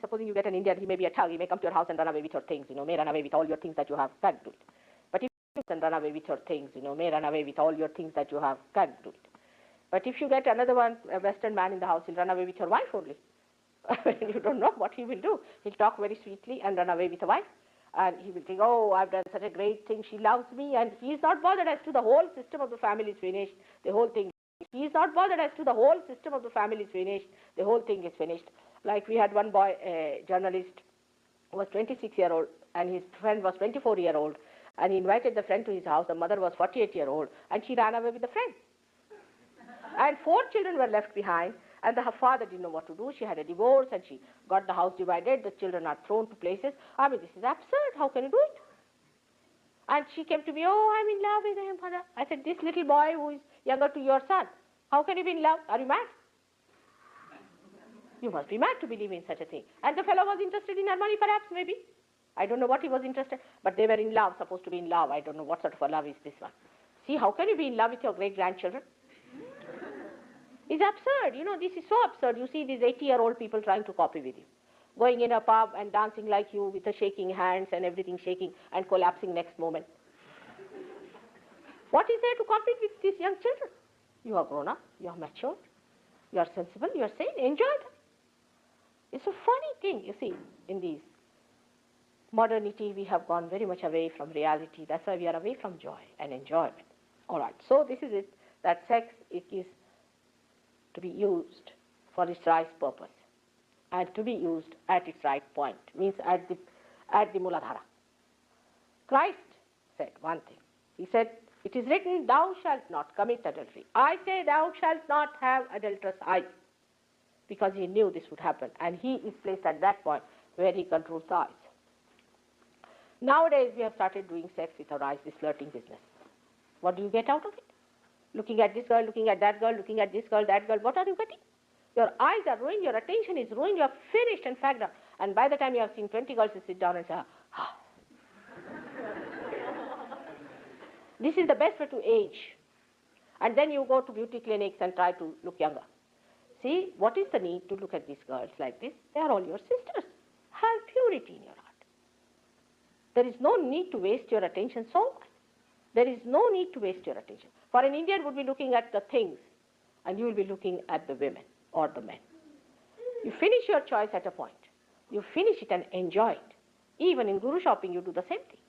supposing you get an Indian, he may be a thug, he may come to your house and run away with your things, may run away with all your things that you have, can't do it. But if you can run away with your things, may run away with all your things that you have, can't do it. But if you get another one, a Western man in the house, he'll run away with your wife only. You don't know what he will do. He'll talk very sweetly and run away with the wife. And he will think, oh, I've done such a great thing, she loves me, and he is not bothered as to the whole system of the family is finished, the whole thing. He is not bothered as to the whole system of the family is finished, the whole thing is finished. Like we had one boy, a journalist, who was 26-year-old, and his friend was 24-year-old, and he invited the friend to his house. The mother was 48-year-old, and she ran away with the friend. And 4 children were left behind, and her father didn't know what to do. She had a divorce, and she got the house divided. The children are thrown to places. I mean, this is absurd. How can you do it? And she came to me, oh, I'm in love with him, father. I said, this little boy who is younger to your son, how can you be in love? Are you mad? You must be mad to believe in such a thing. And the fellow was interested in her money, perhaps, maybe. I don't know what he was interested, but they were in love, supposed to be in love. I don't know what sort of a love is this one. See, how can you be in love with your great-grandchildren? It's absurd. This is so absurd. You see these 80-year-old people trying to copy with you, going in a pub and dancing like you with the shaking hands and everything shaking and collapsing next moment. What is there to compete with these young children? You are grown up, you are mature, you are sensible, you are sane, enjoy them. It's a funny thing, you see, in these modernity we have gone very much away from reality. That's why we are away from joy and enjoyment. All right, so this is it, that sex, it is to be used for its right purpose and to be used at its right point, means at the Muladhara. Christ said one thing. He said, it is written, thou shalt not commit adultery. I say, thou shalt not have adulterous eyes, because he knew this would happen, and he is placed at that point where he controls the eyes. Nowadays, we have started doing sex with our eyes, this flirting business. What do you get out of it? Looking at this girl, looking at that girl, looking at this girl, that girl, what are you getting? Your eyes are ruined, your attention is ruined, you are finished and fagged out. And by the time you have seen 20 girls, you sit down and say, ah. This is the best way to age. And then you go to beauty clinics and try to look younger. See, what is the need to look at these girls like this? They are all your sisters. Have purity in your heart. There is no need to waste your attention so much. There is no need to waste your attention. For an Indian would be looking at the things, and you will be looking at the women or the men. You finish your choice at a point. You finish it and enjoy it. Even in guru shopping, you do the same thing.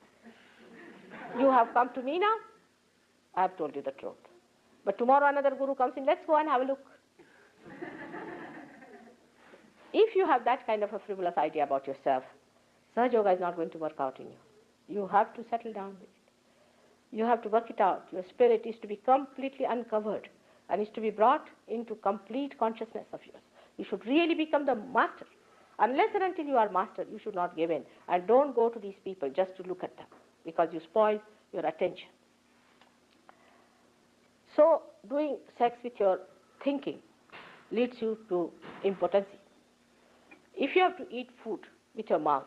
You have come to me now, I have told you the truth. But tomorrow another guru comes in, let's go and have a look. If you have that kind of a frivolous idea about yourself, Sahaja Yoga is not going to work out in you. You have to settle down with it. You have to work it out. Your spirit is to be completely uncovered and is to be brought into complete consciousness of yours. You should really become the master. Unless and until you are master, you should not give in. And don't go to these people just to look at them, because you spoil your attention. So, doing sex with your thinking leads you to impotency. If you have to eat food with your mouth,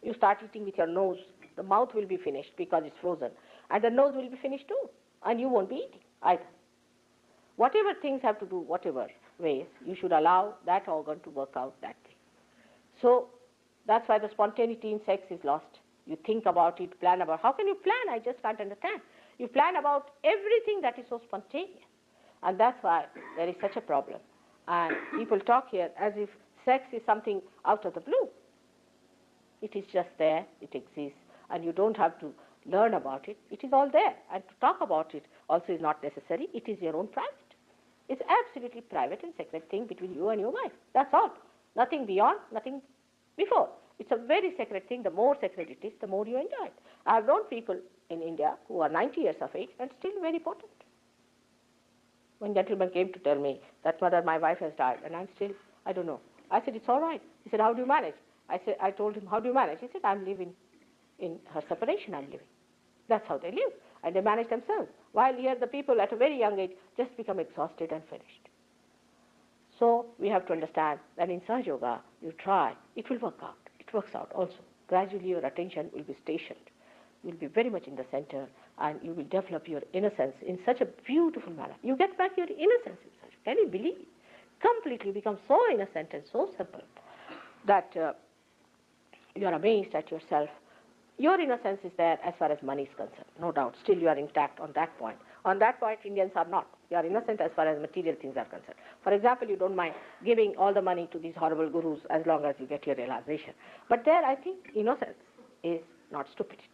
you start eating with your nose, the mouth will be finished because it's frozen, and the nose will be finished too, and you won't be eating either. Whatever things have to do, whatever ways, you should allow that organ to work out that thing. So, that's why the spontaneity in sex is lost. You think about it, plan about. How can you plan? I just can't understand. You plan about everything that is so spontaneous. And that's why there is such a problem. And people talk here as if sex is something out of the blue. It is just there, it exists, and you don't have to learn about it. It is all there. And to talk about it also is not necessary. It is your own private. It's absolutely private and sacred thing between you and your wife. That's all. Nothing beyond, nothing before. It's a very sacred thing. The more sacred it is, the more you enjoy it. I have known people in India who are 90 years of age and still very potent. One gentleman came to tell me that, mother, my wife has died, and I'm still, I don't know. I said, it's all right. He said, how do you manage? I told him, how do you manage? He said, I'm living in her separation, I'm living. That's how they live, and they manage themselves. While here the people at a very young age just become exhausted and finished. So we have to understand that in Sahaja Yoga, you try, it will work out. It works out also. Gradually your attention will be stationed. You will be very much in the center, and you will develop your innocence in such a beautiful manner. You get back your innocence in such. Can you believe it? Completely become so innocent and so simple. that you are amazed at yourself. Your innocence is there as far as money is concerned, no doubt. Still you are intact on that point. On that point, Indians are not. You are innocent as far as material things are concerned. For example, you don't mind giving all the money to these horrible gurus as long as you get your realization. But there, I think, innocence is not stupidity.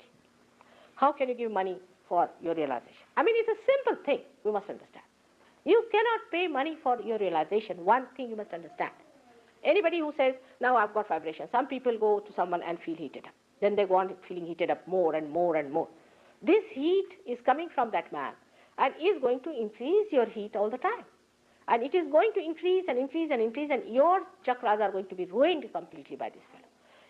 How can you give money for your realization? I mean, it's a simple thing, you must understand. You cannot pay money for your realization. One thing you must understand. Anybody who says, now I've got vibration, some people go to someone and feel heated up. Then they go on feeling heated up more and more and more. This heat is coming from that man and is going to increase your heat all the time. And it is going to increase and increase and increase, and your chakras are going to be ruined completely by this fellow.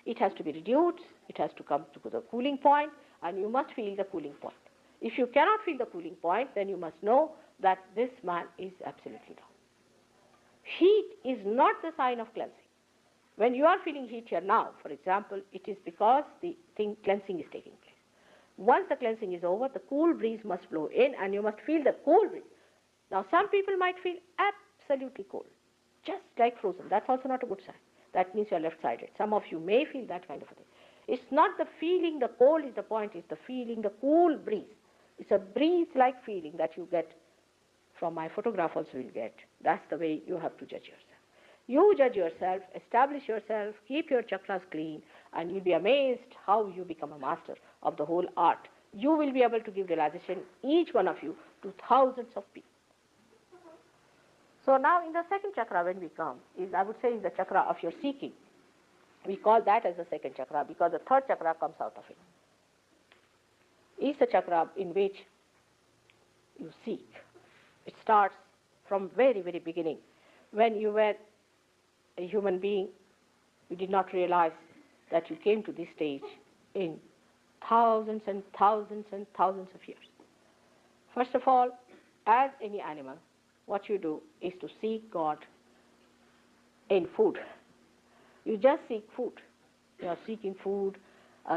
It has to be reduced, it has to come to the cooling point, and you must feel the cooling point. If you cannot feel the cooling point, then you must know that this man is absolutely wrong. Heat is not the sign of cleansing. When you are feeling heat here now, for example, it is because the cleansing is taking place. Once the cleansing is over, the cool breeze must blow in and you must feel the cool breeze. Now, some people might feel absolutely cold, just like frozen. That's also not a good sign. That means you are left-sided. Some of you may feel that kind of a thing. It's not the feeling, the cold is the point, it's the feeling, the cool breeze. It's a breeze-like feeling that you get from my photograph also will get. That's the way you have to judge yourself. You judge yourself, establish yourself, keep your chakras clean, and you'll be amazed how you become a master of the whole art. You will be able to give realization, each one of you, to thousands of people. So now in the second chakra when we come, is I would say is the chakra of your seeking. We call that as the second chakra because the third chakra comes out of it. Is the chakra in which you seek. It starts from very, very beginning. When you were a human being, you did not realize that you came to this stage in thousands and thousands and thousands of years. First of all, as any animal, what you do is to seek God in food. You just seek food. You are seeking food,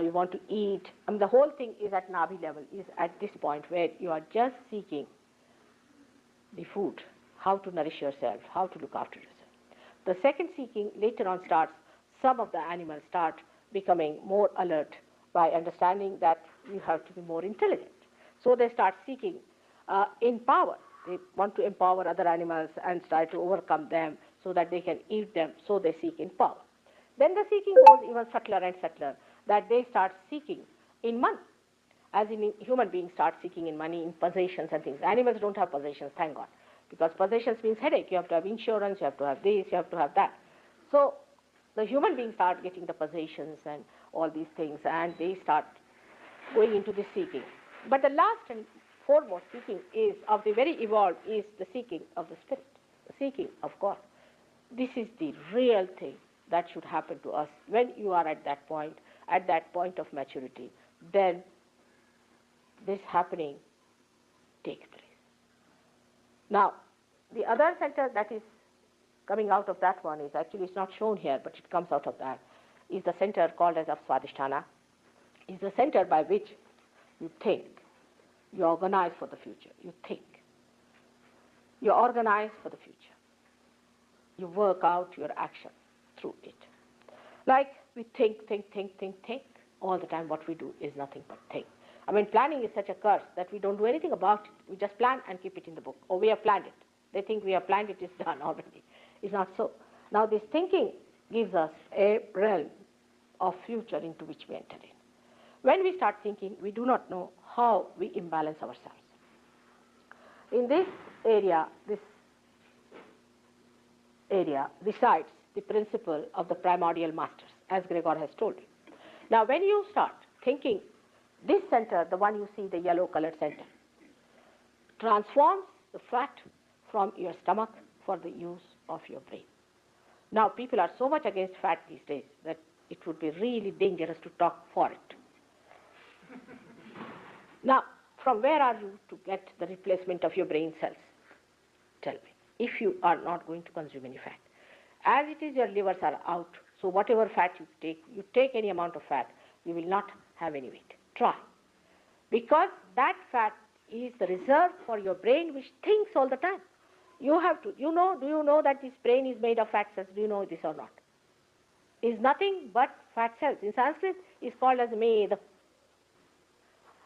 you want to eat. I mean, the whole thing is at Nabi level, is at this point where you are just seeking the food, how to nourish yourself, how to look after yourself. The second seeking later on starts, some of the animals start becoming more alert by understanding that you have to be more intelligent. So they start seeking in power. They want to empower other animals and try to overcome them so that they can eat them, so they seek in power. Then the seeking goes even subtler and subtler, that they start seeking in money. As in human beings start seeking in money, in possessions and things. Animals don't have possessions, thank God. Because possessions means headache. You have to have insurance, you have to have this, you have to have that. So the human beings start getting the possessions and all these things, and they start going into this seeking. But the last and foremost seeking is of the very evolved is the seeking of the spirit, the seeking of God. This is the real thing that should happen to us when you are at that point of maturity. Then this happening takes place. Now, the other center that is coming out of that one is actually, it's not shown here, but it comes out of that, is the center called as Swadhisthana. Is the center by which you think, you organize for the future, you think. You organize for the future. You work out your action through it. Like we think all the time. What we do is nothing but think. I mean, planning is such a curse that we don't do anything about it. We just plan and keep it in the book. Or we have planned it. They think we have planned it, it's done already. It's not so. Now this thinking gives us a realm of future into which we enter in. When we start thinking, we do not know how we imbalance ourselves. In this area resides the principle of the primordial masters, as Gregor has told you. Now when you start thinking, this center, the one you see, the yellow colored center, transforms the fat from your stomach for the use of your brain. Now people are so much against fat these days that it would be really dangerous to talk for it. Now, from where are you to get the replacement of your brain cells? Tell me, if you are not going to consume any fat. As it is, your livers are out, so whatever fat you take any amount of fat, you will not have any weight. Try. Because that fat is the reserve for your brain, which thinks all the time. You have to, do you know that this brain is made of fat cells? Do you know this or not? is nothing but fat cells. In Sanskrit, it's called as meda.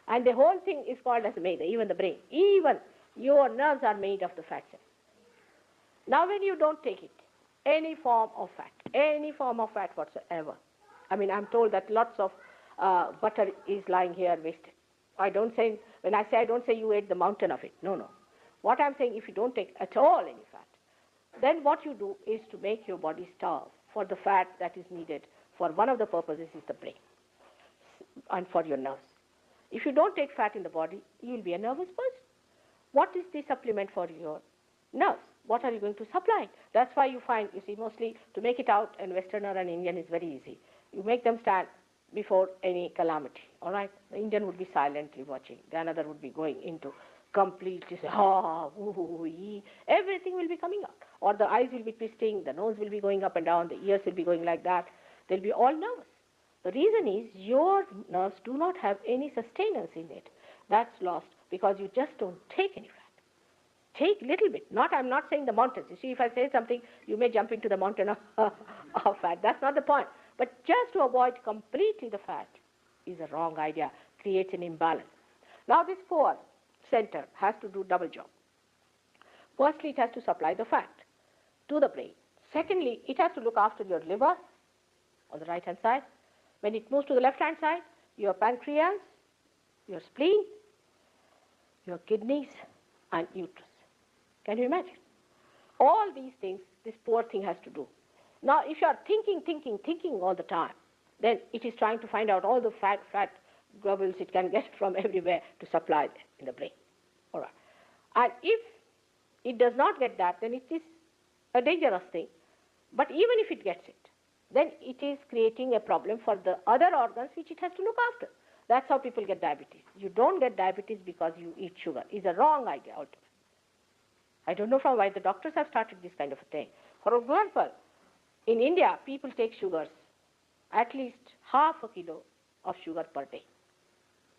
And the whole thing is called as meda, even the brain. Even your nerves are made of the fat cells. Now when you don't take it, any form of fat whatsoever, I mean, I'm told that lots of butter is lying here wasted. When I say I don't say you ate the mountain of it. No, no. What I'm saying, if you don't take at all any fat, then what you do is to make your body starve for the fat that is needed for one of the purposes is the brain and for your nerves. If you don't take fat in the body, you will be a nervous person. What is the supplement for your nerves? What are you going to supply? That's why you find, you see, mostly to make it out, and Westerner and Indian is very easy. You make them stand before any calamity, all right? The Indian would be silently watching. The another would be going into completely, everything will be coming out. Or the eyes will be twisting, the nose will be going up and down, the ears will be going like that. They'll be all nervous. The reason is your nerves do not have any sustenance in it. That's lost because you just don't take any fat. Take little bit. I'm not saying the mountains. You see, if I say something, you may jump into the mountain of fat. That's not the point. But just to avoid completely the fat is a wrong idea, creates an imbalance. Now this pore center has to do double job. Firstly, it has to supply the fat to the brain. Secondly, it has to look after your liver on the right hand side. When it moves to the left hand side, your pancreas, your spleen, your kidneys, and uterus. Can you imagine? All these things, this poor thing has to do. Now, if you are thinking all the time, then it is trying to find out all the fat globules it can get from everywhere to supply in the brain. All right. And if it does not get that, then it is a dangerous thing. But even if it gets it, then it is creating a problem for the other organs which it has to look after. That's how people get diabetes. You don't get diabetes because you eat sugar. It's a wrong idea altogether. I don't know from why the doctors have started this kind of a thing. For example, in India, people take sugars, at least half a kilo of sugar per day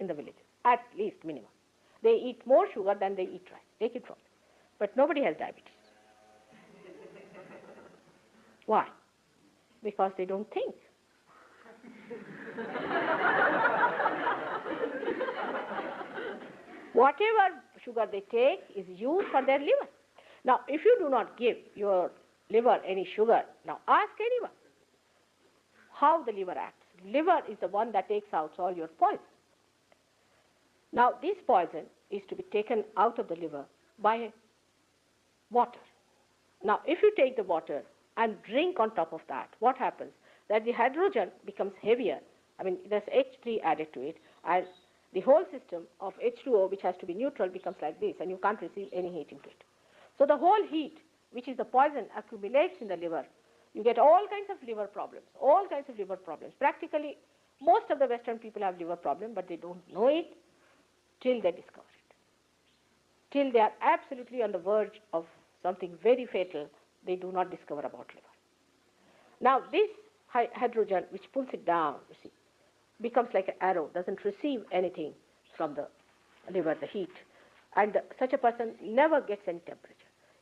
in the villages, at least minimum. They eat more sugar than they eat rice. Take it from them. But nobody has diabetes. Why? Because they don't think. Whatever sugar they take is used for their liver. Now, if you do not give your liver any sugar, now ask anyone how the liver acts. Liver is the one that takes out all your poison. Now, this poison is to be taken out of the liver by water. Now, if you take the water and drink on top of that, what happens? That the hydrogen becomes heavier. I mean, there's H3 added to it, and the whole system of H2O, which has to be neutral, becomes like this, and you can't receive any heat into it. So the whole heat, which is the poison, accumulates in the liver. You get all kinds of liver problems, Practically, most of the Western people have liver problems, but they don't know it till they discover it. Till they are absolutely on the verge of something very fatal, they do not discover about liver. Now, this hydrogen, which pulls it down, you see, becomes like an arrow, doesn't receive anything from the liver, the heat. And such a person never gets any temperature.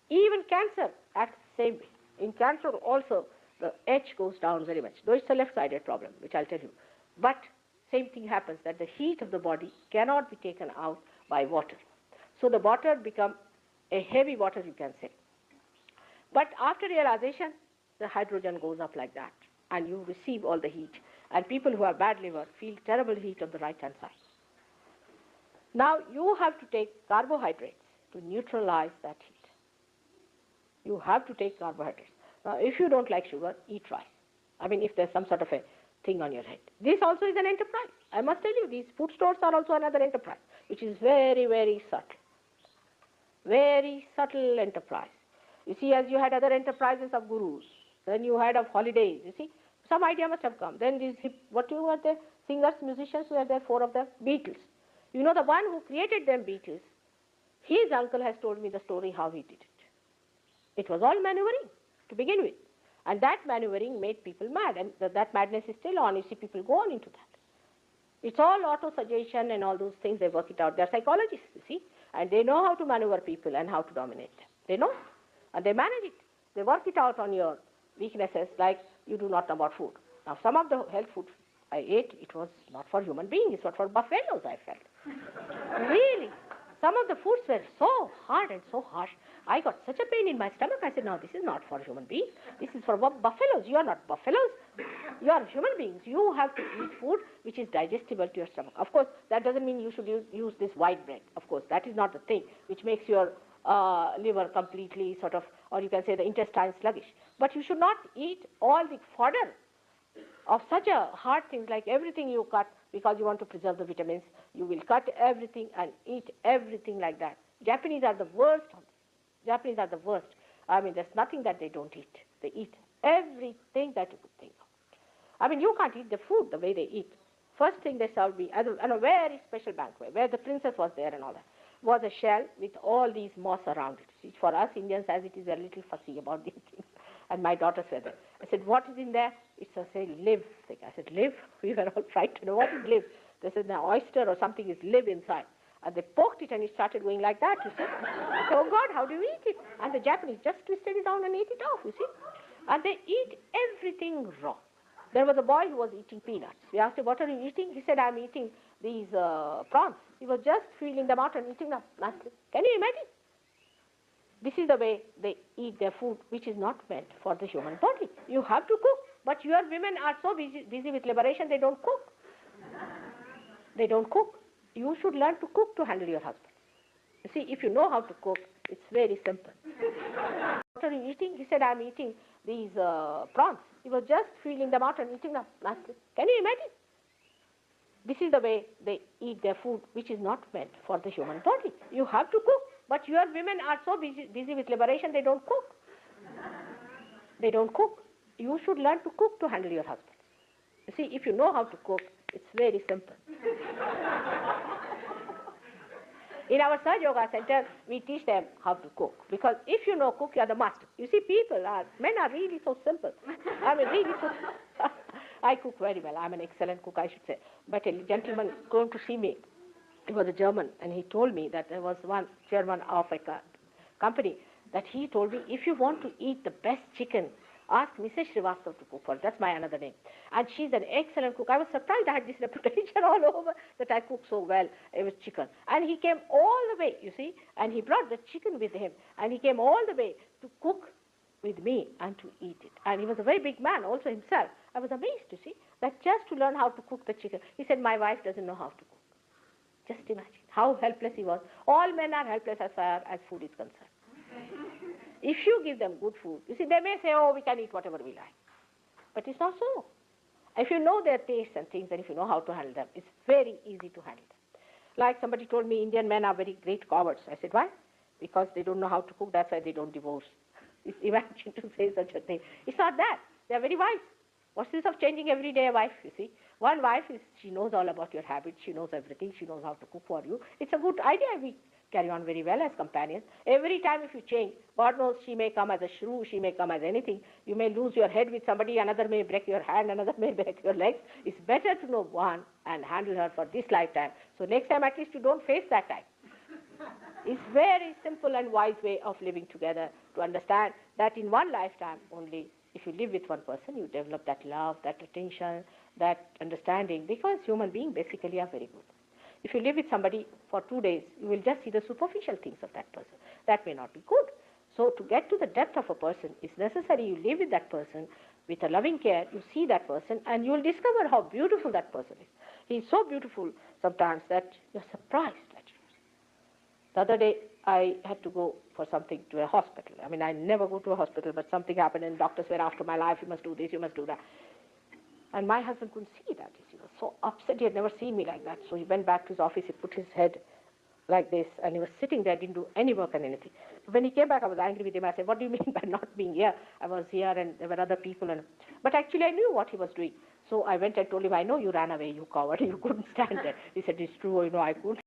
Even cancer acts the same way. In cancer also, the H goes down very much, though it's a left-sided problem, which I'll tell you. But same thing happens, that the heat of the body cannot be taken out by water. So the water becomes a heavy water, you can say. But after realization, the hydrogen goes up like that, and you receive all the heat. And people who have bad liver feel terrible heat on the right-hand side. Now, you have to take carbohydrates to neutralize that heat. You have to take carbohydrates. Now, if you don't like sugar, eat rice. I mean, if there's some sort of a thing on your head. This also is an enterprise. I must tell you, these food stores are also another enterprise, which is very, very subtle. Very subtle enterprise. You see, as you had other enterprises of gurus, then you had of holidays, you see, some idea must have come. Then these, what you were there, singers, musicians, were there, 4 of them, Beatles. You know, the one who created them, Beatles, his uncle has told me the story how he did it. It was all maneuvering to begin with. And that maneuvering made people mad, and that madness is still on. You see, people go on into that. It's all auto-suggestion and all those things, they work it out. They're psychologists, you see, and they know how to maneuver people and how to dominate them. They know, and they manage it. They work it out on your weaknesses, like you do not know about food. Now, some of the health foods I ate, it was not for human beings, it was for buffaloes, I felt. Really. Some of the foods were so hard and so harsh. I got such a pain in my stomach. I said, no, this is not for human beings. This is for buffaloes. You are not buffaloes. You are human beings. You have to eat food which is digestible to your stomach. Of course, that doesn't mean you should use this white bread. Of course, that is not the thing which makes your liver completely sort of, or you can say the intestine sluggish. But you should not eat all the fodder of such a hard things like everything you cut because you want to preserve the vitamins. You will cut everything and eat everything like that. Japanese are the worst. Japanese are the worst. I mean, there's nothing that they don't eat. They eat everything that you could think of. I mean, you can't eat the food the way they eat. First thing they served me at a very special banquet where the princess was there and all that, was a shell with all these moss around it. See, for us Indians, as it is, we are a little fussy about these things. And my daughter said that. I said, what is in there? It's a, say, live thing. I said, live? We were all frightened. What is live? They said, the oyster or something is live inside. And they poked it and it started going like that, you see. I said, oh God, how do you eat it? And the Japanese just twisted it down and ate it off, you see. And they eat everything raw. There was a boy who was eating peanuts. We asked him, what are you eating? He said, I'm eating these prawns. He was just feeling them out and eating them. Can you imagine? This is the way they eat their food, which is not meant for the human body. You have to cook. But your women are so busy with liberation, they don't cook. They don't cook. You should learn to cook to handle your husband. You see, if you know how to cook, it's very simple. What are you eating? He said, I'm eating these prawns. He was just feeling them out and eating them. Can you imagine? This is the way they eat their food, which is not meant for the human body. You have to cook. But your women are so busy with liberation, they don't cook. They don't cook. You should learn to cook to handle your husband. You see, if you know how to cook, it's very simple. In our Saj Yoga Center, we teach them how to cook. Because if you know cook, you are the master. You see, men are really so simple. I mean, really so I cook very well. I'm an excellent cook, I should say. But a gentleman came to see me. He was a German, and he told me that there was one German of a company that he told me, if you want to eat the best chicken, ask Mrs. Srivastava to cook for it. That's my another name. And she's an excellent cook. I was surprised I had this reputation all over that I cook so well with chicken. And he came all the way, you see, and he brought the chicken with him. And he came all the way to cook with me and to eat it. And he was a very big man also himself. I was amazed to see that just to learn how to cook the chicken. He said, my wife doesn't know how to cook. Just imagine how helpless he was. All men are helpless as far as food is concerned. If you give them good food, you see, they may say, oh, we can eat whatever we like. But it's not so. If you know their tastes and things, and if you know how to handle them, it's very easy to handle them. Like somebody told me, Indian men are very great cowards. I said, why? Because they don't know how to cook, that's why they don't divorce. Imagine to say such a thing. It's not that. They're very wise. What's the use of changing every day a wife, you see? One wife, she knows all about your habits, she knows everything, she knows how to cook for you. It's a good idea. We carry on very well as companions. Every time if you change, God knows she may come as a shrew, she may come as anything. You may lose your head with somebody, another may break your hand, another may break your legs. It's better to know one and handle her for this lifetime. So next time at least you don't face that time. It's very simple and wise way of living together to understand that in one lifetime only, if you live with one person, you develop that love, that attention, that understanding, because human beings basically are very good. If you live with somebody for 2 days, you will just see the superficial things of that person. That may not be good. So to get to the depth of a person, it's necessary you live with that person with a loving care, you see that person, and you will discover how beautiful that person is. He is so beautiful sometimes that you're surprised at him. The other day, I had to go for something to a hospital. I mean, I never go to a hospital, but something happened and doctors were after my life, you must do this, you must do that. And my husband couldn't see that. He was so upset. He had never seen me like that. So he went back to his office, he put his head like this, and he was sitting there, didn't do any work and anything. When he came back, I was angry with him. I said, what do you mean by not being here? I was here and there were other people. But actually, I knew what he was doing. So I went and told him, I know you ran away, you coward. You couldn't stand there. He said, it's true, you know, I couldn't.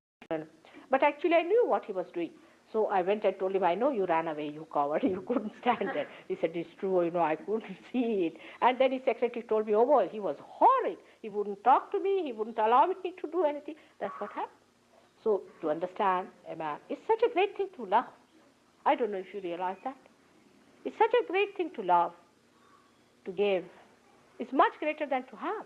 But actually, I knew what he was doing. So I went and told him, I know you ran away, you coward. You couldn't stand there. He said, it's true, you know, I couldn't see it. And then his secretary told me, oh boy, he was horrid. He wouldn't talk to me. He wouldn't allow me to do anything. That's what happened. So to understand a man, it's such a great thing to love. I don't know if you realize that. It's such a great thing to love, to give, is much greater than to have.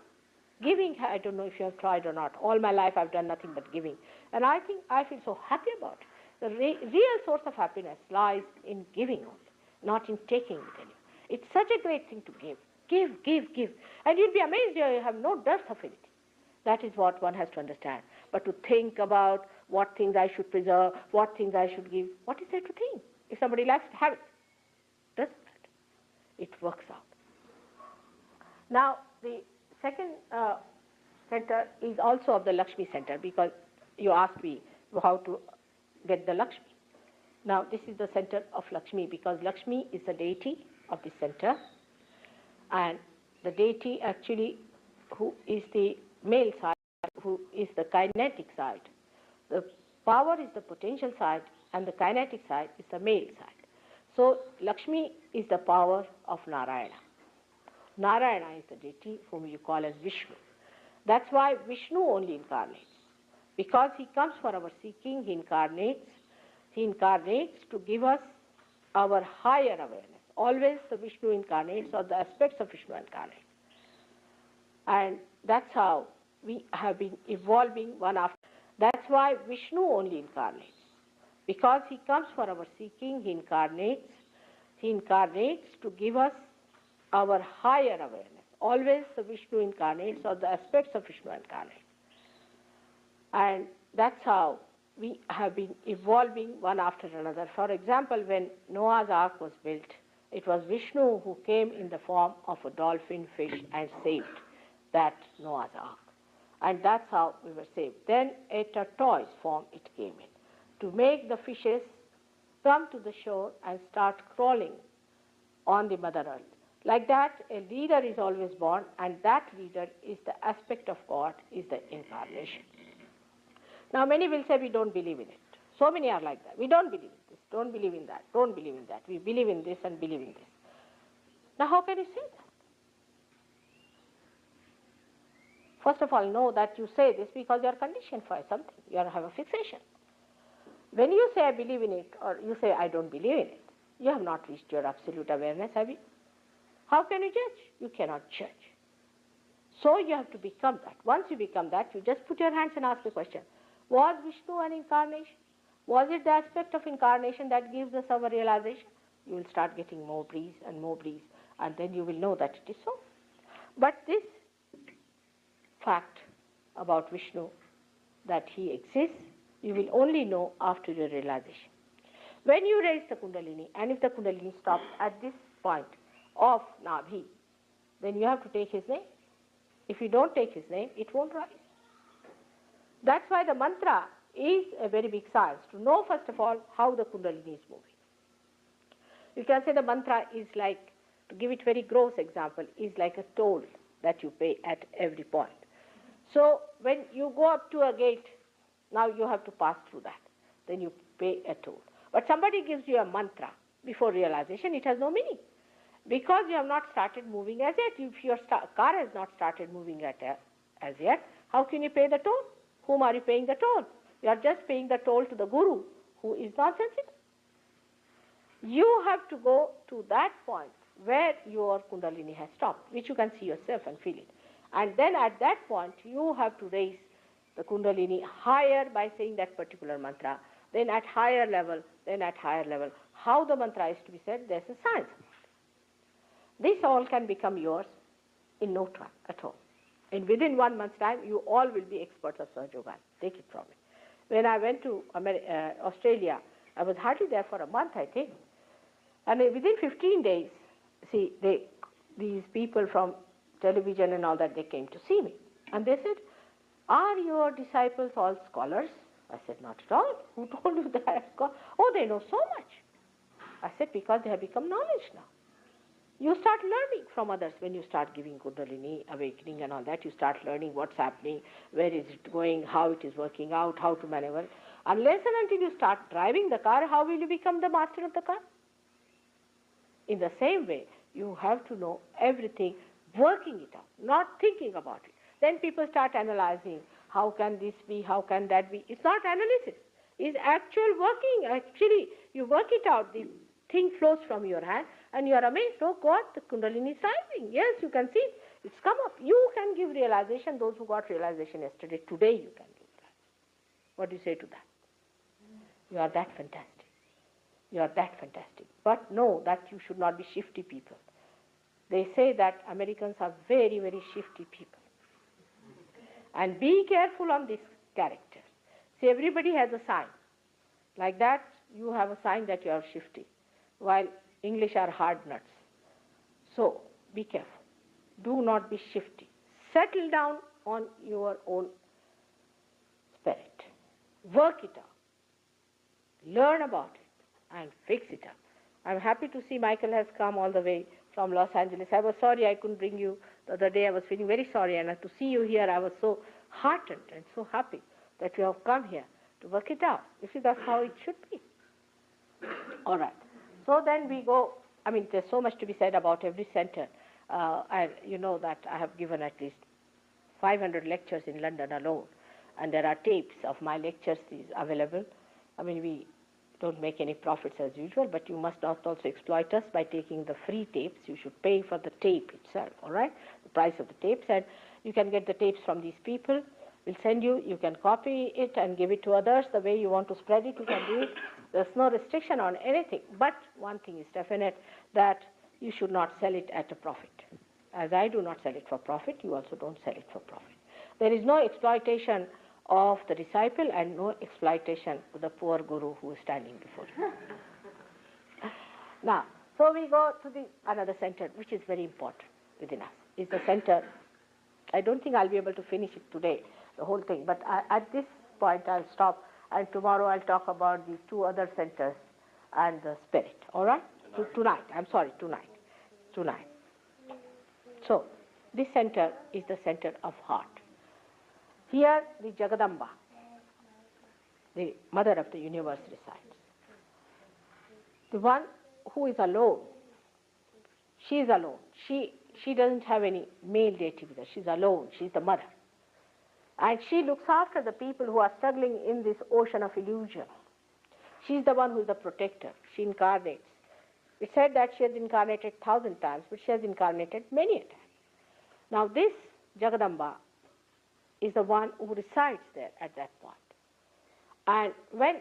Giving, I don't know if you have tried or not. All my life I've done nothing but giving. And I think I feel so happy about it. The real source of happiness lies in giving only, not in taking it anymore. It's such a great thing to give. Give, give, give. And you'll be amazed you have no dearth of anything. That is what one has to understand. But to think about what things I should preserve, what things I should give, what is there to think? If somebody likes to have it, doesn't matter. It works out. Now, the second center is also of the Lakshmi center, because you asked me how to get the Lakshmi. Now, this is the center of Lakshmi, because Lakshmi is the deity of the center, and the deity actually who is the male side, who is the kinetic side. The power is the potential side, and the kinetic side is the male side. So, Lakshmi is the power of Narayana. Narayana is the deity whom you call as Vishnu. That's why Vishnu only incarnates. Because he comes for our seeking, he incarnates to give us our higher awareness. Always the Vishnu incarnates, or the aspects of Vishnu incarnate. And that's how we have been evolving one after. That's why Vishnu only incarnates. Because he comes for our seeking, he incarnates to give us our higher awareness. Always the Vishnu incarnates, or the aspects of Vishnu incarnate. And that's how we have been evolving one after another. For example, when Noah's Ark was built, it was Vishnu who came in the form of a dolphin fish and saved that Noah's Ark. And that's how we were saved. Then a tortoise form it came in, to make the fishes come to the shore and start crawling on the Mother Earth. Like that, a leader is always born, and that leader is the aspect of God, is the incarnation. Now, many will say we don't believe in it. So many are like that. We don't believe in this, don't believe in that, don't believe in that. We believe in this and believe in this. Now, how can you say that? First of all, know that you say this because you are conditioned for something. You have a fixation. When you say I believe in it, or you say I don't believe in it, you have not reached your absolute awareness, have you? How can you judge? You cannot judge. So you have to become that. Once you become that, you just put your hands and ask the question, was Vishnu an incarnation? Was it the aspect of incarnation that gives us our realization? You will start getting more breeze, and then you will know that it is so. But this fact about Vishnu, that he exists, you will only know after your realization. When you raise the Kundalini, and if the Kundalini stops at this point of Nabhi, then you have to take his name. If you don't take his name, it won't rise. That's why the mantra is a very big science, to know first of all how the Kundalini is moving. You can say the mantra is like, to give it very gross example, is like a toll that you pay at every point. So when you go up to a gate, now you have to pass through that. Then you pay a toll. But somebody gives you a mantra before realization, it has no meaning. Because you have not started moving as yet. If your car has not started moving as yet, how can you pay the toll? Whom are you paying the toll? You are just paying the toll to the guru, who is not sensitive. You have to go to that point where your Kundalini has stopped, which you can see yourself and feel it. And then at that point, you have to raise the Kundalini higher by saying that particular mantra, then at higher level, then at higher level. How the mantra is to be said, there's a science. This all can become yours in no time at all. And within 1 month's time, you all will be experts of Sahaja Yoga. Take it from me. When I went to Australia, I was hardly there for a month, I think. And within 15 days, see, these people from television and all that, they came to see me. And they said, are your disciples all scholars? I said, not at all. Who told you that? Oh, they know so much. I said, because they have become knowledge now. You start learning from others when you start giving Kundalini, awakening and all that. You start learning what's happening, where is it going, how it is working out, how to maneuver. Unless and until you start driving the car, how will you become the master of the car? In the same way, you have to know everything, working it out, not thinking about it. Then people start analyzing, how can this be, how can that be? It's not analysis, it's actual working. Actually, you work it out, the thing flows from your hand, and you are amazed, oh God, the Kundalini is rising. Yes, you can see it. It's come up. You can give realization, those who got realization yesterday, today you can give that. What do you say to that? You are that fantastic. You are that fantastic. But know that you should not be shifty people. They say that Americans are very, very shifty people. And be careful on this character. See, everybody has a sign. Like that, you have a sign that you are shifty, while English are hard nuts. So, be careful. Do not be shifty. Settle down on your own spirit. Work it out. Learn about it and fix it up. I'm happy to see Michael has come all the way from Los Angeles. I was sorry I couldn't bring you the other day. I was feeling very sorry, and to see you here, I was so heartened and so happy that you have come here to work it out. You see, that's how it should be. All right. So then we go. I mean, there's so much to be said about every center. And you know that I have given at least 500 lectures in London alone, and there are tapes of my lectures available. I mean, we don't make any profits as usual, but you must not also exploit us by taking the free tapes. You should pay for the tape itself, all right, the price of the tapes, and you can get the tapes from these people. We'll send you, you can copy it and give it to others the way you want to spread it, you can do it. There's no restriction on anything, but one thing is definite, that you should not sell it at a profit. As I do not sell it for profit, you also don't sell it for profit. There is no exploitation of the disciple and no exploitation of the poor guru who is standing before you. Now, so we go to the another center which is very important within us, is the center. I don't think I'll be able to finish it today, the whole thing, but at this point I'll stop, and tomorrow I'll talk about the two other centers and the spirit, all right? Tonight. So, this center is the center of heart. Here, the Jagadamba, the mother of the universe, resides. The one who is alone, she is alone. She doesn't have any male deity with her. She's alone. She's the mother. And she looks after the people who are struggling in this ocean of illusion. She's the one who is the protector. She incarnates. It's said that she has incarnated 1,000 times, but she has incarnated many a time. Now this Jagadamba is the one who resides there at that point. And when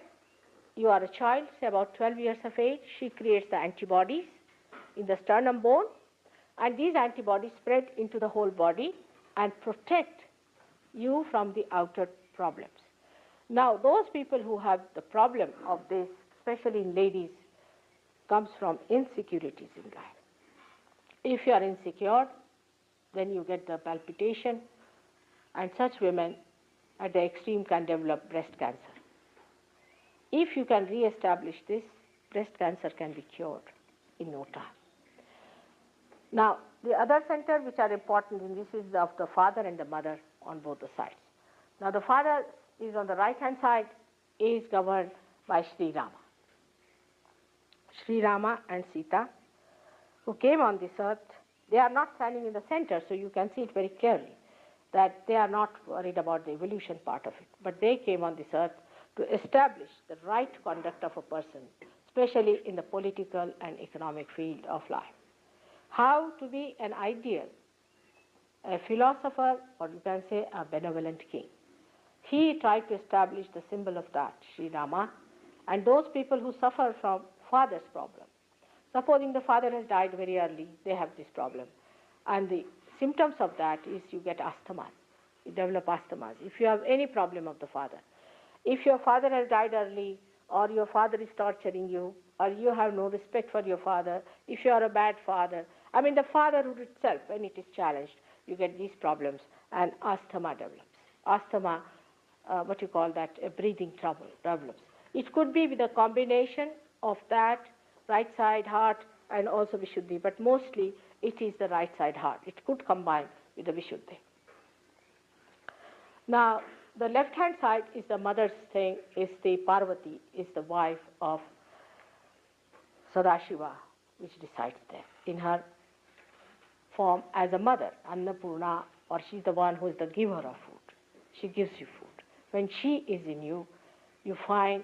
you are a child, say about 12 years of age, she creates the antibodies in the sternum bone, and these antibodies spread into the whole body and protect you from the outer problems. Now, those people who have the problem of this, especially in ladies, comes from insecurities in life. If you are insecure, then you get the palpitation, and such women at the extreme can develop breast cancer. If you can re-establish this, breast cancer can be cured in no time. Now, the other center which are important in this is of the father and the mother on both the sides. Now, the father is on the right-hand side, is governed by Sri Rama. Sri Rama and Sita, who came on this earth, they are not standing in the center, so you can see it very clearly that they are not worried about the evolution part of it, but they came on this earth to establish the right conduct of a person, especially in the political and economic field of life. How to be an ideal, a philosopher, or you can say a benevolent king. He tried to establish the symbol of that, Sri Rama, and those people who suffer from father's problem. Supposing the father has died very early, they have this problem. And the symptoms of that is you get asthmas. You develop asthmas. If you have any problem of the father, if your father has died early, or your father is torturing you, or you have no respect for your father, if you are a bad father, I mean the fatherhood itself, when it is challenged, you get these problems, and asthma develops. Asthma, what you call that, a breathing trouble develops. It could be with a combination of that, right side heart, and also Vishuddhi, but mostly it is the right side heart. It could combine with the Vishuddhi. Now, the left-hand side is the mother's thing, is the Parvati, is the wife of Sadashiva, which resides there in her form as a mother, Annapurna, or she's the one who is the giver of food. She gives you food. When she is in you, you find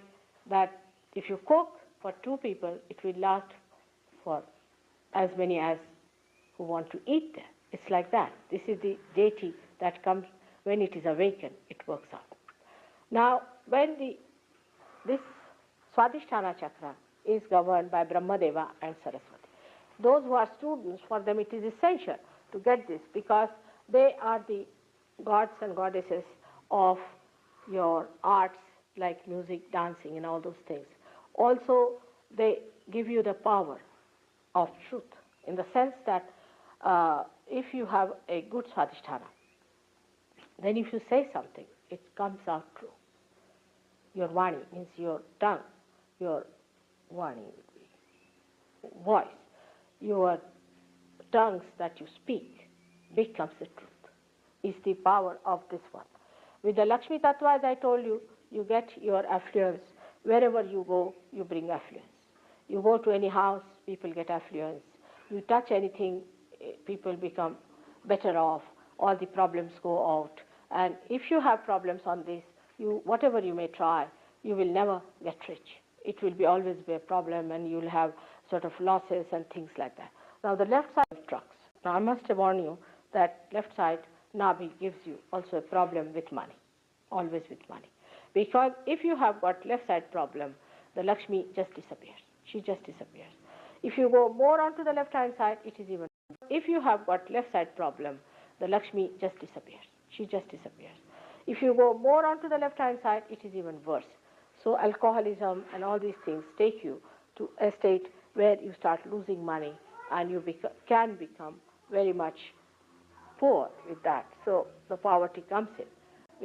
that if you cook for 2 people, it will last for as many as who want to eat there. It's like that. This is the deity that comes when it is awakened, it works out. Now, when this Swadhisthana chakra is governed by Brahmadeva and Saraswati. Those who are students, for them it is essential to get this because they are the gods and goddesses of your arts like music, dancing and all those things. Also, they give you the power of truth in the sense that if you have a good Swadhisthana, then if you say something, it comes out true. Your Vani means your tongue, your Vani would be voice, your tongues that you speak becomes the truth, is the power of this one. With the Lakshmi Tattva, as I told you, you get your affluence. Wherever you go, you bring affluence. You go to any house, people get affluence. You touch anything, people become better off. All the problems go out. And if you have problems on this, whatever you may try, you will never get rich. It will always be a problem and you will have sort of losses and things like that. Now the left side of drugs. Now I must warn you that left side Nabi gives you also a problem with money, always with money. Because if you have got left side problem, the Lakshmi just disappears. She just disappears. If you go more onto the left hand side, it is even. If you have got left side problem, the Lakshmi just disappears. She just disappears. If you go more onto the left hand side, it is even worse. So alcoholism and all these things take you to a state where you start losing money and you can become very much poor with that. So the poverty comes in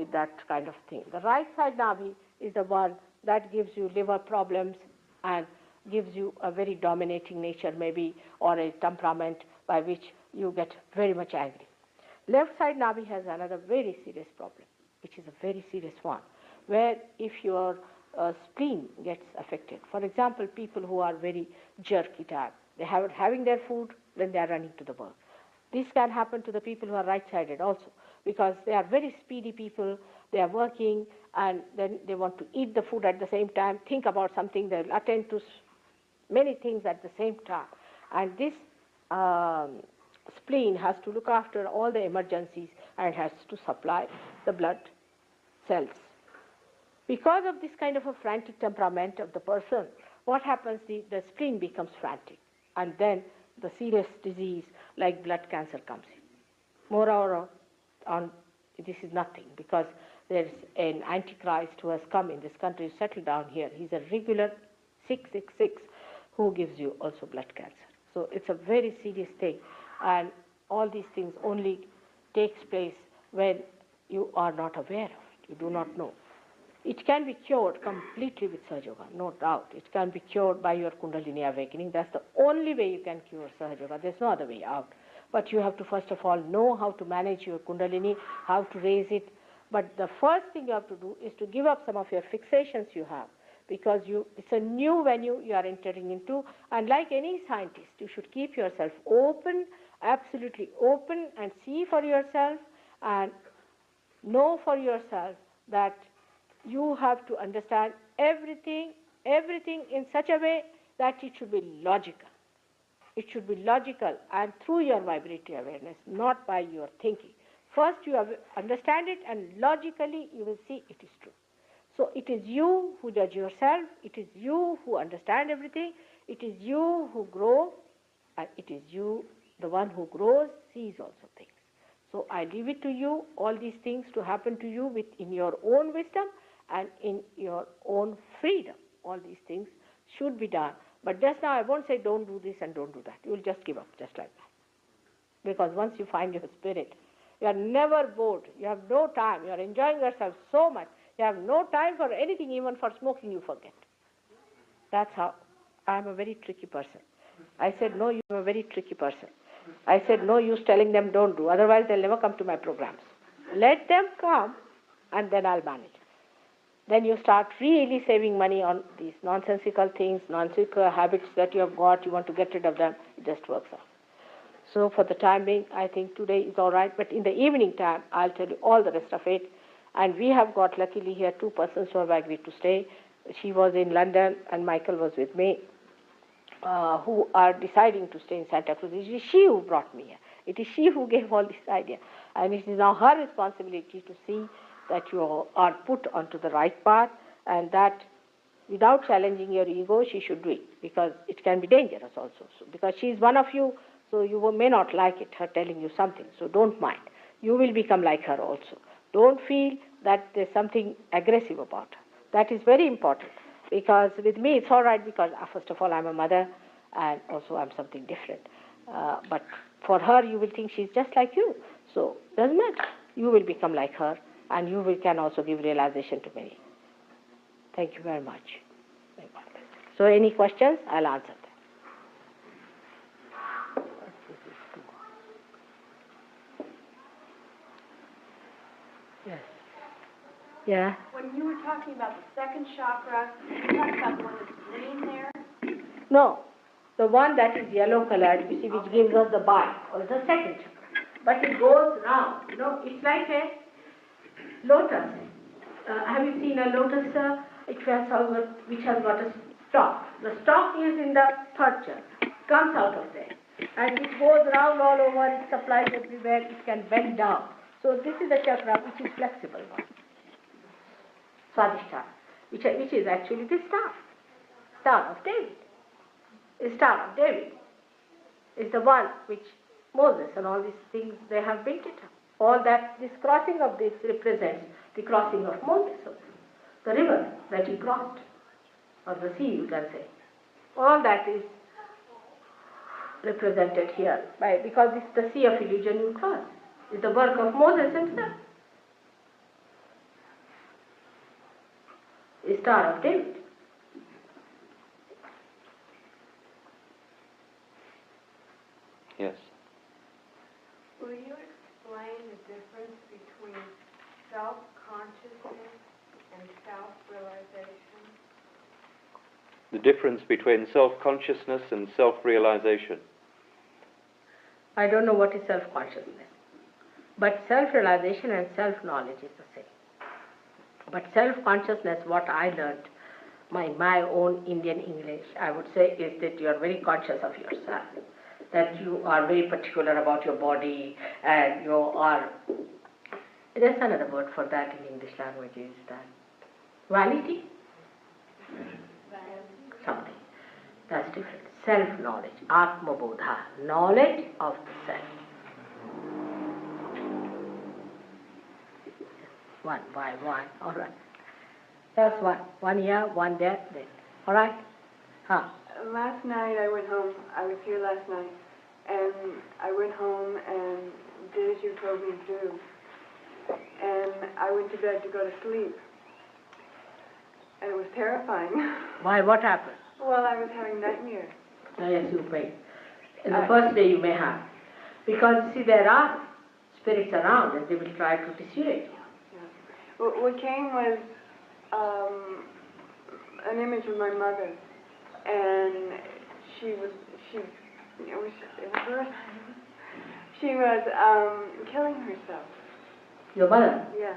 with that kind of thing. The right side Nabi is the one that gives you liver problems and gives you a very dominating nature maybe or a temperament by which you get very much angry. Left side Nabi has another very serious problem, which is a very serious one, where if your spleen gets affected, for example, people who are very jerky type, they have having their food, then they are running to the work. This can happen to the people who are right-sided also, because they are very speedy people, they are working, and then they want to eat the food at the same time, think about something, they'll attend to many things at the same time. And this spleen has to look after all the emergencies and has to supply the blood cells. Because of this kind of a frantic temperament of the person, what happens, the spleen becomes frantic, and then the serious disease like blood cancer comes in. Moreover, this is nothing, because there is an antichrist who has come in this country, settled down here. He's a regular 666 who gives you also blood cancer. So it's a very serious thing, and all these things only takes place when you are not aware of it, you do not know. It can be cured completely with Sahaja Yoga, no doubt. It can be cured by your Kundalini awakening. That's the only way you can cure Sahaja Yoga. There's no other way out. But you have to first of all know how to manage your Kundalini, how to raise it. But the first thing you have to do is to give up some of your fixations you have, because it's a new venue you are entering into. And like any scientist, you should keep yourself open, absolutely open, and see for yourself and know for yourself that you have to understand everything in such a way that it should be logical. It should be logical and through your vibratory awareness, not by your thinking. First you understand it, and logically you will see it is true. So it is you who judge yourself, it is you who understand everything, it is you who grow, and it is you, the one who grows, sees also things. So I leave it to you, all these things to happen to you in your own wisdom and in your own freedom. All these things should be done. But just now I won't say don't do this and don't do that. You will just give up just like that. Because once you find your spirit, you are never bored. You have no time. You are enjoying yourself so much. You have no time for anything, even for smoking you forget. That's how. I am a very tricky person. I said, no, you are a very tricky person. I said, no use telling them don't do. Otherwise they'll never come to my programs. Let them come and then I'll manage. Then you start really saving money on these nonsensical things, nonsensical habits that you have got, you want to get rid of them, it just works out. So for the time being, I think today is all right, but in the evening time, I'll tell you all the rest of it. And we have got, luckily here, 2 persons who have agreed to stay. She was in London and Michael was with me, who are deciding to stay in Santa Cruz. It is she who brought me here. It is she who gave all this idea. And it is now her responsibility to see that you are put onto the right path, and that without challenging your ego, she should do it, because it can be dangerous also. So, because she is one of you, so you may not like it, her telling you something, so don't mind. You will become like her also. Don't feel that there's something aggressive about her. That is very important, because with me it's all right, because first of all I'm a mother, and also I'm something different. But for her, you will think she's just like you. So doesn't matter. You will become like her, and you can also give realization to many. Thank you very much. So any questions? I'll answer them. Yes. Yeah. When you were talking about the second chakra, you talked about the one that's green there? No, the one that is yellow colored, you see, which gives us the bite, or the second chakra. But it goes round. You know, it's like a lotus. Have you seen a lotus which has got a stalk? The stalk is in the third chakra, comes out of there, and it goes round all over. It supplies everywhere. It can bend down. So this is the chakra which is flexible one, Swadhisthana, which is actually the Star of David. The Star of David is the one which Moses and all these things, they have built it up. All that, this crossing of this represents the crossing of Moses, the river that he crossed, or the sea, you can say. All that is represented here, because it's the sea of illusion you cross. It's the work of Moses himself. The Star of David. Yes. Will you explain the difference between self-consciousness and self-realization? The difference between self-consciousness and self-realization. I don't know what is self-consciousness. But self-realization and self-knowledge is the same. But self-consciousness, what I learned, my own Indian English, I would say, is that you are very conscious of yourself, that you are very particular about your body, and you are, there's another word for that in English language, is that vanity? Something. That's different. Self-knowledge, Atma Bodha, knowledge of the self. One by one, all right. That's one here, one there, then. All right? Huh. Last night I went home. I was here last night, and I went home and did as you told me to do. And I went to bed to go to sleep, and it was terrifying. Why? What happened? Well, I was having nightmares. Oh, yes, you may. In the first day you may have. Because, see, there are spirits around, and they will try to dissuade you. Yeah. What came was an image of my mother, and she was killing herself. Your mother? Yeah.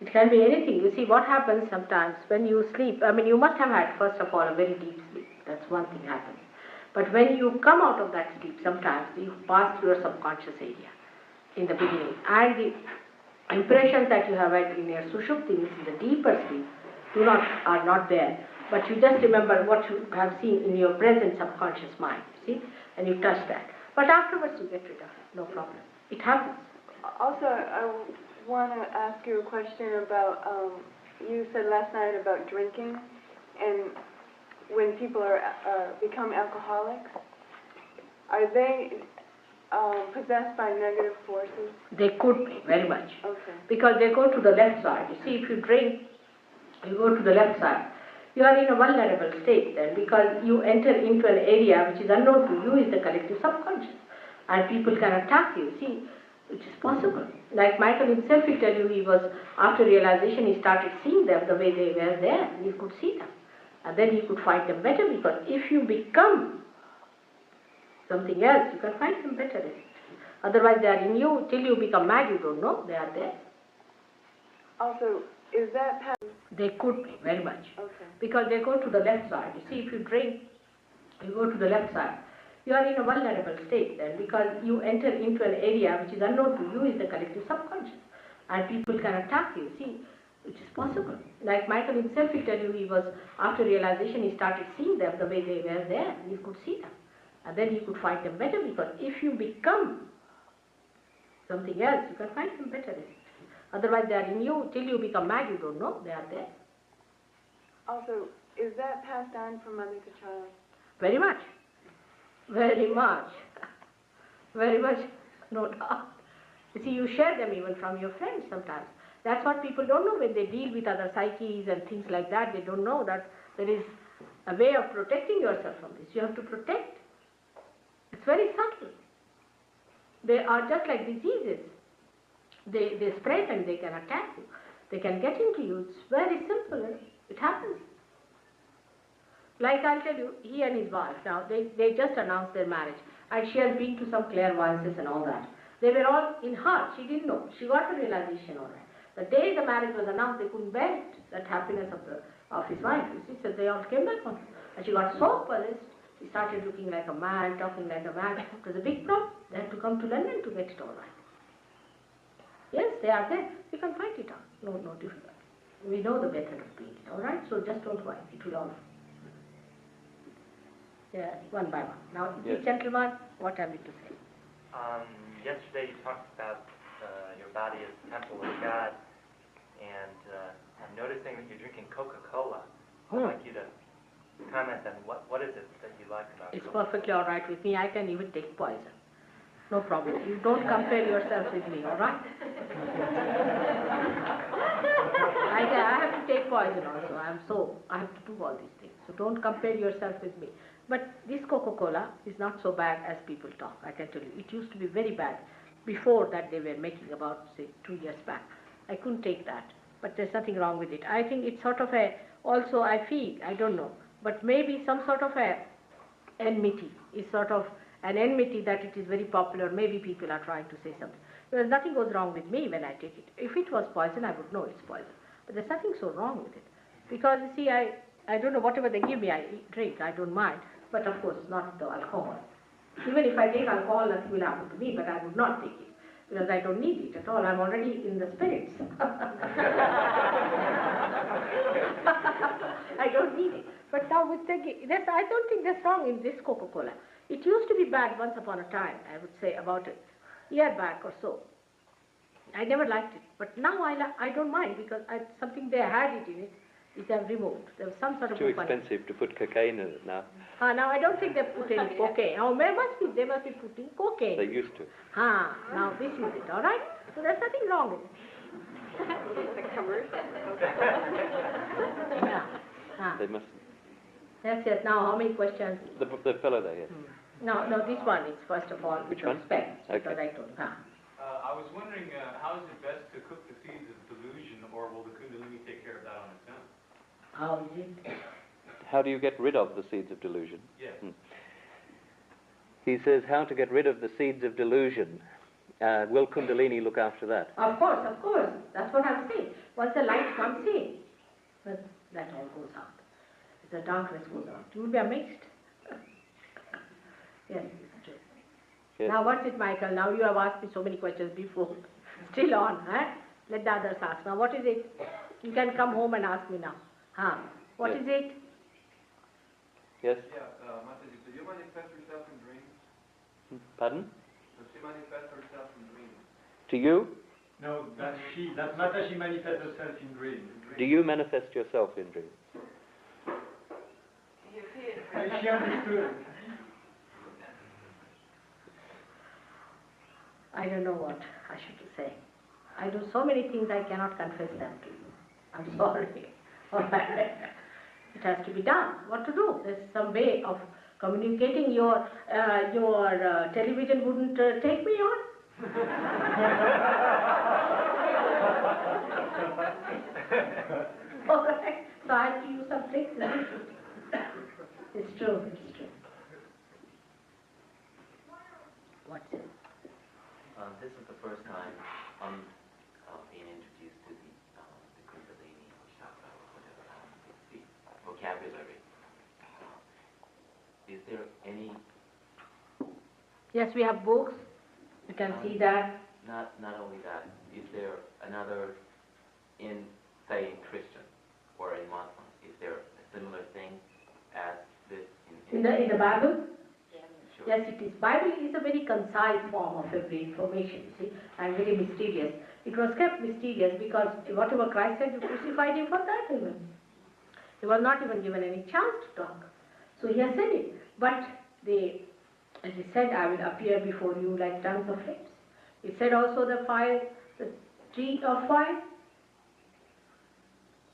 It can be anything. You see, what happens sometimes when you sleep, I mean, you must have had, first of all, a very deep sleep. That's one thing happens. But when you come out of that sleep, sometimes you pass through your subconscious area in the beginning. And the impressions that you have had in your sushupti, which is the deeper sleep, are not there. But you just remember what you have seen in your present subconscious mind, see? And you touch that. But afterwards you get rid of it, no problem. It happens. Also, I want to ask you a question about, you said last night about drinking, and when people become alcoholics, are they possessed by negative forces? They could be, very much. Okay. Because they go to the left side. You see, if you drink, you go to the left side. You are in a vulnerable state then, because you enter into an area which is unknown to you, is the collective subconscious. And people can attack you, see, which is possible. Like Michael himself will tell you, he was, after realization, he started seeing them the way they were there, and he could see them. And then he could fight them better, because if you become something else, you can fight them better. Otherwise they are in you, till you become mad, you don't know, they are there. Also, is that path? They could be, very much. Okay. Because they go to the left side. You see, if you drink, you go to the left side. You are in a vulnerable state then, because you enter into an area which is unknown to you, is the collective subconscious, and people can attack you. See, which is possible. Like Michael himself will tell you, he was, after realization, he started seeing them the way they were there. He could see them. And then he could find them better, because if you become something else, you can find them better. Otherwise, they are in you. Till you become mad, you don't know they are there. Also, is that passed on from mother to child? Very much. Very much. Very much, no doubt. You see, you share them even from your friends sometimes. That's what people don't know when they deal with other psyches and things like that. They don't know that there is a way of protecting yourself from this. You have to protect. It's very subtle. They are just like diseases. They spread and they can attack you. They can get into you. It's very simple. It happens. Like I'll tell you, he and his wife, now they just announced their marriage, and she has been to some clairvoyances and all that. They were all in her. She didn't know. She got the realization all right. The day the marriage was announced, they couldn't bear it, that happiness of his wife. You see, so they all came back on her. And she got so possessed, she started looking like a man, talking like a man. It was a big problem. They had to come to London to get it all right. Yes, they are there. We can fight it out. No difficult. We know the method of doing it, all right? So just don't worry. It will all. Yeah, one by one. Now, yes. This gentleman, what have you to say? Yesterday you talked about your body as the temple of God, and I'm noticing that you're drinking Coca-Cola. I'd like you to comment on what is it that you like about It's Coca-Cola? perfectly all right with me. I can even take poison. No problem. You don't compare yourself with me, all right? I have to take poison also. I have to do all these things. So don't compare yourself with me. But this Coca-Cola is not so bad as people talk, I can tell you. It used to be very bad before that they were making about, say, 2 years back. I couldn't take that. But there's nothing wrong with it. I think it's sort of also I feel, I don't know, but maybe some sort of enmity is sort of an enmity that it is very popular. Maybe people are trying to say something. Because nothing goes wrong with me when I take it. If it was poison, I would know it's poison. But there's nothing so wrong with it. Because, you see, I don't know, whatever they give me, I drink. I don't mind. But, of course, not the alcohol. Even if I take alcohol, nothing will happen to me, but I would not take it. Because I don't need it at all. I'm already in the spirits. I don't need it. But now with taking, I don't think that's wrong in this Coca-Cola. It used to be bad once upon a time, I would say, about a year back or so. I never liked it. But now I don't mind, because something they had it in it is they've removed. There was some sort of Too expensive to put cocaine in it now. Now I don't think they put any cocaine. Now they must be putting cocaine. They used to. Now this is it, all right? So there's nothing wrong with it. The commercial. Yeah. They must. Yes. Now how many questions? The fellow there, yes. No, this one is first of all. Which one? Respect, because Okay. I told. I was wondering, how is it best to cook the seeds of delusion, or will the Kundalini take care of that on its own? How is it? How do you get rid of the seeds of delusion? Yes. He says how to get rid of the seeds of delusion. Will Kundalini look after that? Of course. That's what I'm saying. Once the light comes in, but that all goes out. The darkness goes out. You will be amazed. Yes, it's true. Yes. Now what's it, Michael? Now you have asked me so many questions before. Still on, huh? Let the others ask. Now what is it? You can come home and ask me now. What Yes. is it? Yes? Yeah, Mataji, do you manifest yourself in dreams? Pardon? Does she manifest herself in dreams? To you? No, that Mataji manifests herself in dreams. Do you manifest yourself in dreams? She understood. I don't know what I should say. I do so many things I cannot confess them to you. I'm sorry. It has to be done. What to do? There's some way of communicating. Your television wouldn't take me on. All right. So I have to use some tricks. It's true. What's it? This is the first time I'm being introduced to the Kundalini or chakra or whatever, the vocabulary. Is there any Yes, we have books. You can see that. Not only that, is there another, say in Christian or in Muslim, is there a similar thing as this In the Bible? Sure. Yes, it is. Bible is a very concise form of every information, you see, and very mysterious. It was kept mysterious because whatever Christ said, you crucified him for that even. He was not even given any chance to talk. So he has said it. But as he said, I will appear before you like tongues of flames. He said also the tree of fire.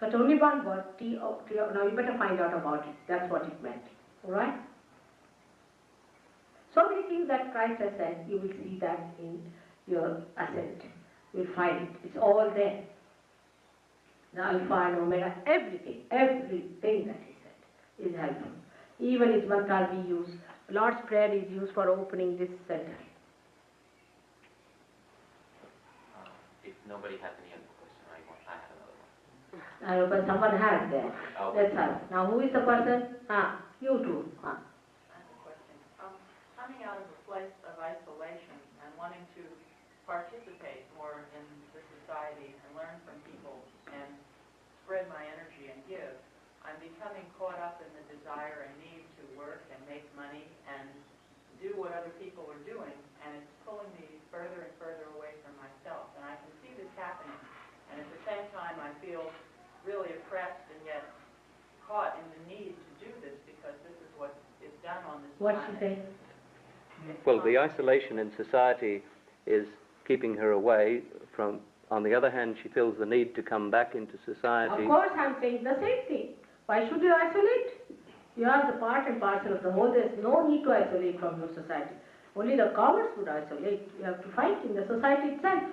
But only one word, tree of, now you better find out about it. That's what it meant. Alright? So many things that Christ has said, you will see that in your ascent. You will find it. It's all there. The Alpha and Omega, everything that he said is helpful. Even his mantras we use. Lord's Prayer is used for opening this center. If nobody has any other question, I have another one. I know, but someone has there. Oh. Let's have. Now, who is the person? You two. I have a question. Coming out of a place of isolation and wanting to participate more in the society and learn from people and spread my energy and give, I'm becoming caught up in the desire and need to work and make money and do what other people are doing, and it's pulling me further and further away from myself. And I can see this happening, and at the same time I feel really oppressed and yet caught in the need to do this because this is what is done on this What she planet. say? Well, the isolation in society is keeping her away from, on the other hand, she feels the need to come back into society. Of course, I'm saying the same thing. Why should you isolate? You are the part and parcel of the whole. There is no need to isolate from your society. Only the cowards would isolate. You have to fight in the society itself.